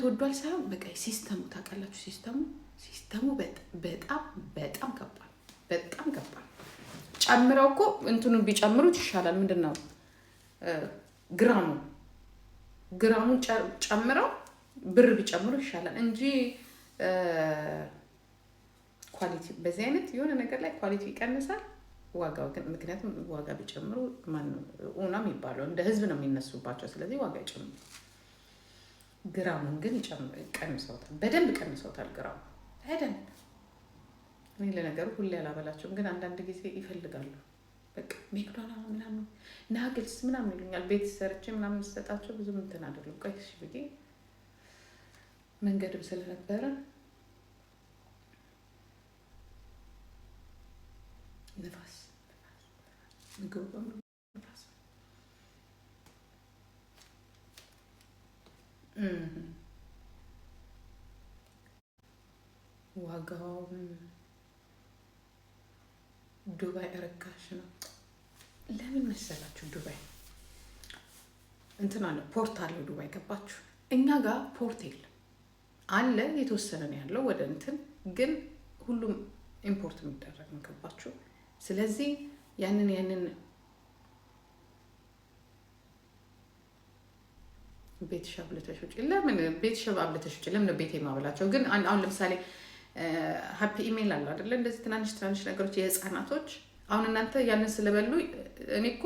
ተወዷል ሳይሆን በቃ ሲስተሙ ታውቃላችሁ፣ ሲስተሙ በጣም ከባድ በጣም ከባድ። ጨምረው እኮ እንትኑን ቢጨምሩት ይሻላል። ምንድነው ግራሙን ጨምረው ብር ቢጨምሩ ይሻላል እንጂ ኳሊቲ በዚህ አይነት የሆነ ነገር ላይ ኳሊቲ ይቀንሳል ዋጋው ግን። ምክንያቱም ዋጋ ቢጨምሩ ማን ነው ኡና የሚባለው እንደ ህዝብ ነው የሚነሱባቸው። ስለዚህ ዋጋ ይጨምሩ። ግራሙን ግን ቀንሰውታል፣ በደንብ ቀንሰውታል ግራሙ በደንብ። እኔ ለነገሩ ሁሌ አላበላቸውም፣ ግን አንዳንድ ጊዜ ይፈልጋሉ። በቃ ሜክዶናልድ ምናምን ናግልስ ምናምን ይሉኛል። ቤት ሰርቼ ምናምን ስሰጣቸው ብዙም እንትን አይደለም። ቆይ እሺ ብዬ መንገድም ስለነበረ ንፋስ ምግብ ንፋስ ዋጋው ዱባይ እርካሽ ነው። ለምን መሰላችሁ? ዱባይ እንትን አለ፣ ፖርት አለው ዱባይ። ገባችሁ? እኛ ጋር ፖርት የለም። አለ የተወሰነ ነው ያለው ወደ እንትን፣ ግን ሁሉም ኢምፖርት የሚደረግ ነው። ገባችሁ? ስለዚህ ያንን ቤትሽ አብለተሽ ውጪ። ለምን ቤትሽ አብለተሽ ውጪ? ለምን ቤቴ ማብላቸው? ግን አሁን ለምሳሌ ሃፒ ኢሜል አለ አይደለ? እንደዚህ ትናንሽ ነገሮች የህፃናቶች። አሁን እናንተ ያንን ስለበሉ እኔ እኮ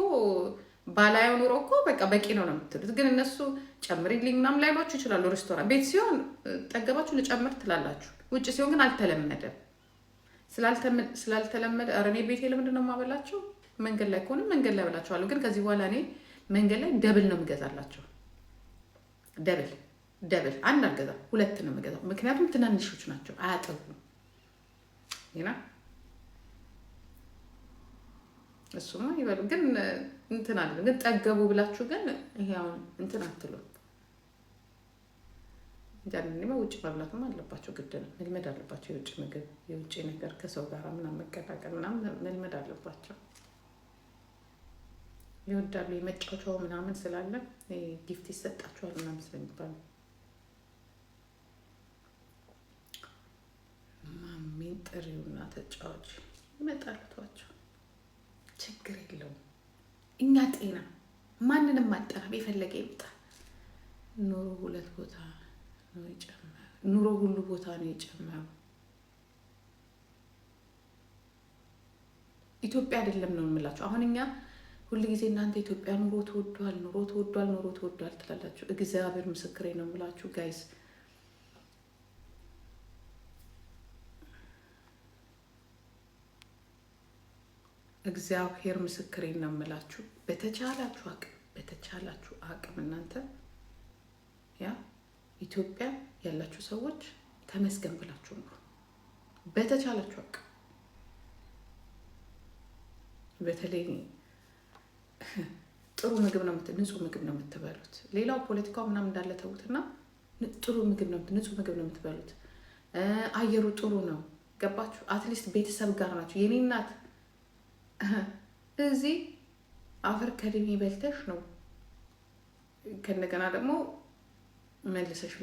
ባላየው ኑሮ እኮ በቃ በቂ ነው የምትሉት። ግን እነሱ ጨምሪልኝ ምናምን ላይሏችሁ ይችላሉ። ሬስቶራንት ቤት ሲሆን ጠገባችሁ ልጨምር ትላላችሁ። ውጭ ሲሆን ግን አልተለመደም። ስላልተለመደ ኧረ እኔ ቤቴ ለምንድን ነው የማበላቸው? መንገድ ላይ ከሆነ መንገድ ላይ አበላቸዋለሁ። ግን ከዚህ በኋላ እኔ መንገድ ላይ ደብል ነው የምገዛላቸው። ደብል አንድ አልገዛም፣ ሁለት ነው የምገዛው። ምክንያቱም ትናንሾች ናቸው፣ አያጠጉም። ይና እሱማ ይበሉ። ግን እንትን አለ ግን ጠገቡ ብላችሁ ግን ይሄ አሁን እንትን አትሉም። ጃንኒማ ውጭ መብላትም አለባቸው፣ ግድ ነው መልመድ አለባቸው። የውጭ ምግብ የውጭ ነገር ከሰው ጋር ምናምን መቀላቀል ምናምን መልመድ አለባቸው። ይወዳሉ። የመጫወቻው ምናምን ስላለ ጊፍት ይሰጣቸዋል ምናምን ስለሚባል ማሚን ጥሪውና ተጫዋች ይመጣሉቷቸው። ችግር የለውም። እኛ ጤና ማንንም ማጠራብ የፈለገ ይምጣ። ኑሮ ሁለት ቦታ ነው የጨመረው። ኑሮ ሁሉ ቦታ ነው የጨመረው። ኢትዮጵያ አይደለም ነው የምላችሁ። አሁን እኛ ሁሉ ጊዜ እናንተ ኢትዮጵያ ኑሮ ተወዷል ትላላችሁ። እግዚአብሔር ምስክሬ ነው የምላችሁ ጋይስ። እግዚአብሔር ምስክሬ ነው የምላችሁ። በተቻላችሁ አቅም እናንተ ያ ኢትዮጵያ ያላችሁ ሰዎች ተመስገን ብላችሁ ነው። በተቻላችሁ አቅም በተለይ ጥሩ ምግብ ነው ንጹህ ምግብ ነው የምትበሉት። ሌላው ፖለቲካው ምናምን እንዳለ ተውትና ጥሩ ምግብ ነው ንጹህ ምግብ ነው የምትበሉት። አየሩ ጥሩ ነው። ገባችሁ? አትሊስት ቤተሰብ ጋር ናችሁ። የኔ እናት እዚህ አፈር ከድሜ በልተሽ ነው ከነገና ደግሞ መልሰሽ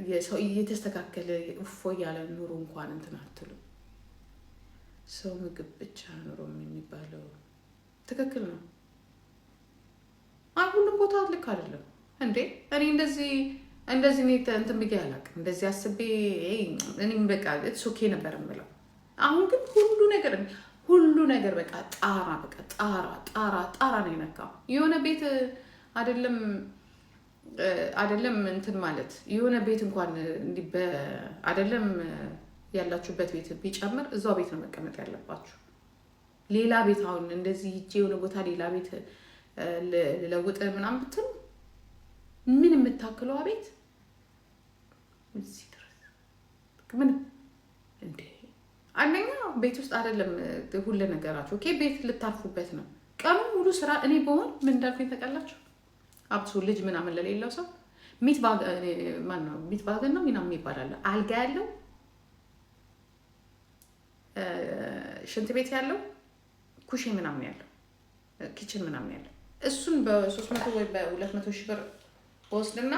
የሰው እየተስተካከለ እፎ ያለ ኑሮ እንኳን እንትን አትሉ። ሰው ምግብ ብቻ ኑሮ የሚባለው ትክክል ነው። ሁሉም ቦታ ልክ አይደለም እንዴ? እኔ እንደዚህ እኔ እንትን ብዬ አላውቅም። እንደዚህ አስቤ እኔም በቃ ኦኬ ነበር የምለው። አሁን ግን ሁሉ ነገር በቃ ጣራ ነው የነካው። የሆነ ቤት አይደለም እንትን ማለት የሆነ ቤት እንኳን አይደለም ያላችሁበት ቤት ቢጨምር እዛው ቤት ነው መቀመጥ ያለባችሁ። ሌላ ቤት አሁን እንደዚህ ሂጄ የሆነ ቦታ ሌላ ቤት ለውጥ ምናምን ብትሉ ምን የምታክለው ቤት እዚህ ድረስ ምን እንዴ? አንደኛ ቤት ውስጥ አይደለም ሁሉ ነገራችሁ። ኦኬ ቤት ልታርፉበት ነው። ቀኑ ሙሉ ስራ። እኔ በሆን ምን እንዳልኩኝ ተቀላችሁ። አብሶ ልጅ ምናምን ለሌለው ሰው ሚት ባግ ነው ምናምን ይባላል። አልጋ ያለው ሽንት ቤት ያለው ኩሽ ምናምን ያለው ኪችን ምናምን ያለው እሱን በ300 ወይ በ200 ሺህ ብር ወስድና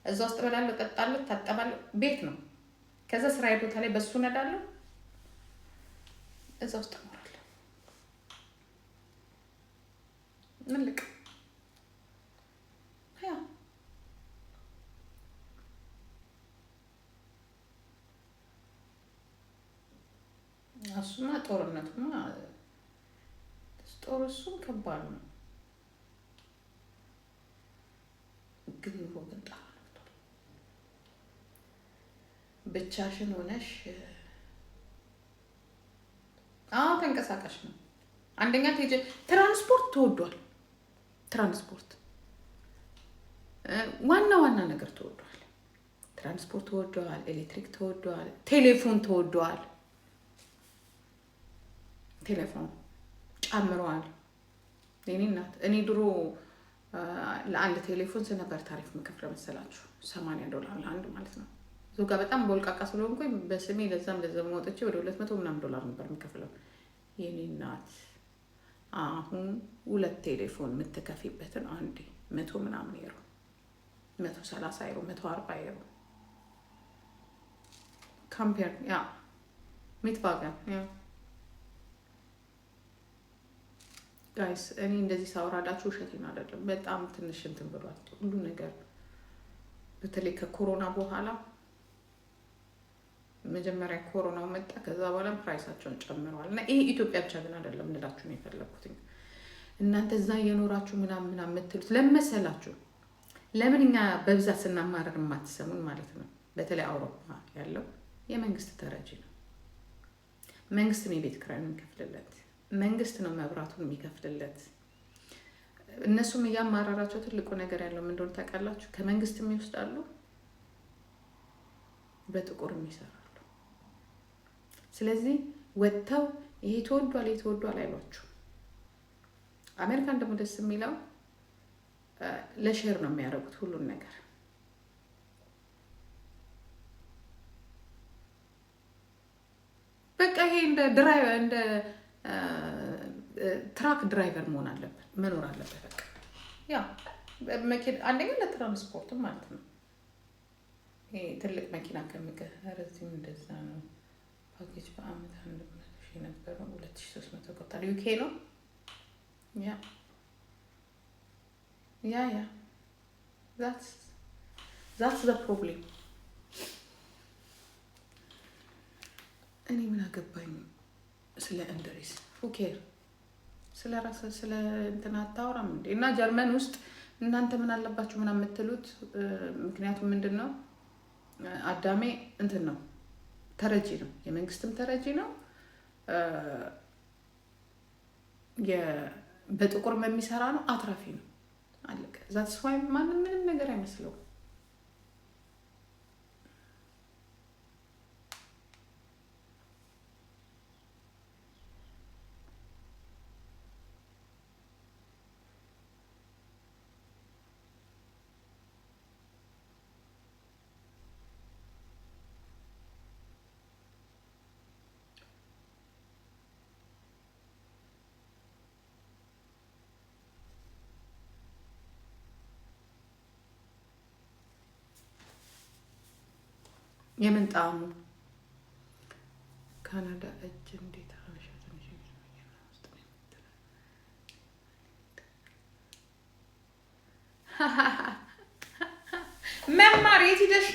እዛ ውስጥ እበላለሁ፣ እጠጣለሁ፣ ታጠባለሁ። ቤት ነው። ከዛ ስራዬ ቦታ ላይ በሱ ነዳለሁ፣ እዛ ውስጥ እኖራለሁ። ምን ልቅ ያ እሱማ ጦርነቱማ እሱም ከባድ ነው። ግን ኑሮ ግን ብቻሽን ሆነሽ ተንቀሳቃሽ ነው። አንደኛ ትራንስፖርት ተወዷል። ትራንስፖርት ዋና ነገር ተወዷል። ትራንስፖርት ተወዷል። ኤሌክትሪክ ተወዷል። ቴሌፎን ተወዷል። ቴሌፎን ጨምሯል። የኔ እናት እኔ ድሮ ለአንድ ቴሌፎን ነበር ታሪፍ የምከፍለው መሰላችሁ? $80 ለአንድ ማለት ነው። እዚሁ ጋር በጣም በወልቃቃ ስለሆንኩኝ በስሜ ለዛም ወጥቼ ወደ $200 ምናምን ነበር የምከፍለው። የኔ እናት አሁን 2 ቴሌፎን የምትከፊበትን አንዴ 100 ምናምን ዩሮ፣ 130 ዩሮ፣ 140 ዩሮ ካምፔር ያ ሚትባገን ያ ጋይስ እኔ እንደዚህ ሳወራላችሁ ውሸቴን አይደለም። በጣም ትንሽ እንትን ብሏል ሁሉ ነገር። በተለይ ከኮሮና በኋላ መጀመሪያ ኮሮናው መጣ፣ ከዛ በኋላ ፕራይሳቸውን ጨምረዋል። እና ይሄ ኢትዮጵያ ብቻ ግን አይደለም ልላችሁ ነው የፈለኩት። እናንተ እዛ እየኖራችሁ ምናምን የምትሉት ለመሰላችሁ ለምን እኛ በብዛት ስናማረር የማትሰሙን ማለት ነው። በተለይ አውሮፓ ያለው የመንግስት ተረጂ ነው። መንግስት ነው የቤት ኪራይ የሚከፍልለት፣ መንግስት ነው መብራቱን የሚከፍልለት። እነሱም እያማራራቸው ትልቁ ነገር ያለው ምን እንደሆነ ታውቃላችሁ? ከመንግስት የሚወስዳሉ፣ በጥቁር የሚሰራሉ። ስለዚህ ወጥተው ይሄ ተወዷል አይሏችሁ። አሜሪካን ደግሞ ደስ የሚለው ለሼር ነው የሚያደርጉት ሁሉን ነገር። በቃ ይሄ እንደ ትራክ ድራይቨር መኖር አለበት። በቃ ያ አንደኛ ለትራንስፖርትም ማለት ነው። ይሄ ትልቅ መኪና ከሚገረዝም እንደዛ ነው። ፓኬጅ በአመት 100,000 ነበረው 2,300 ቆጣሪ ዩኬ ነው። ያ that's the problem። እኔ ምን አገባኝ ስለ እንድሪስ ፉኬር ስለ ራስ ስለ እንትና አታወራም እንዴ? እና ጀርመን ውስጥ እናንተ ምን አለባችሁ ምናምን የምትሉት ምክንያቱም ምንድነው አዳሜ እንትን ነው ተረጂ ነው፣ የመንግስትም ተረጂ ነው፣ በጥቁር የሚሰራ ነው፣ አትራፊ ነው። አለቀ። ዛትስ ዋይ ማንም ምንም ነገር አይመስለው። የምንጣሙ ካናዳ እጅ እንዴት መማር የት ሄደሽ